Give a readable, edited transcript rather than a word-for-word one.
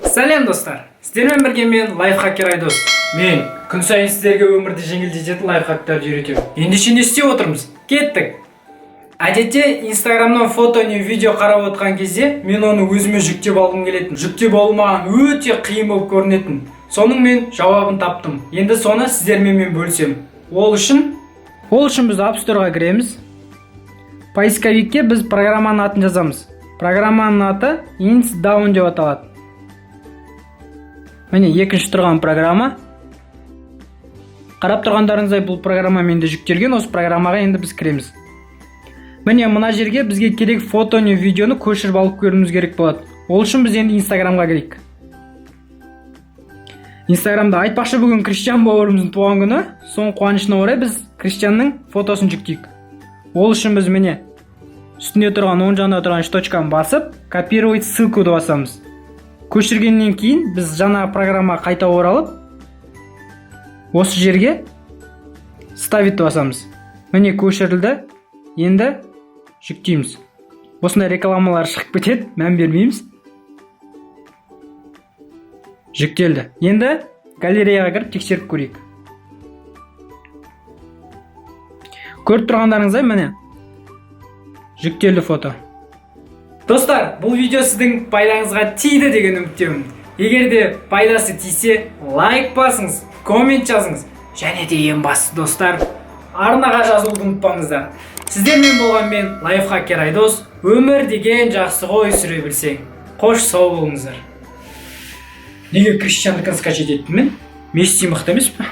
Сәлем достар, сіздермен бірге мен лайфхакер Айдос. Мен күн сайын сіздерге өмірді жеңілдететін лайфхактарды үйретемін. Ендеше не істеп отырмыз? Кеттік. Әдетте инстаграмнан фото не видео қарап отқан кезде мен оны өзіме жүктеп алғым келетін. Жүктеп алу маған өте қиын болып көрінетін. Соның мен жауабын таптым. Енді соны сіздермен мен бөлісемін. Ол үшін біз App Store'ға кіреміз. Поисковикке біз программаның атын жазамыз. Программаның аты InstDown деп аталады. Міне екінші тұрған программа. Қарап тұрғандарыңыздай бұл программа менде жүктелген. Осы программаға енді біз кіреміз. Міне мына жерге бізге керек фото не видеоны көшіріп алып көруіміз керек болады. Ол үшін біз енді Инстаграмға кірейік. Инстаграмда айтпақшы бүгін Криштиан бауырымыздың туған күні. Соның қуанышына орай біз Криштианның фотосын жүктейік. Ол үшін біз міне үстінде тұрған оң жағында тұрған үш точканы басып, копировать ссылкуды басамыз. Көшіргеннен кейін біз жаңа программа қайта оралып, осы жерге ставить басамыз. Міне көшірілді. Енді жүктейміз. Осындай рекламалар шығып кетеді, мән бермейміз. Жүктелді. Енді галереяға кіріп тексеріп көрейік. Көріп тұрғандарыңыздай міне жүктелді фото. Достар, бұл видео сіздің пайдаңызға тиді деген үміттемін. Егер де пайдасы тисе, лайк басыңыз, коммент жазыңыз. Және де ең басты достар, арнаға жазылуды ұмытпаңыздар. Сіздермен болған мен лайфхакер Айдос. Өмір деген жақсы ғой, сүре білсең. Қош сау болыңыздар. Неге Криштиандікін скачать еттім мен? Месси мықты емес пе?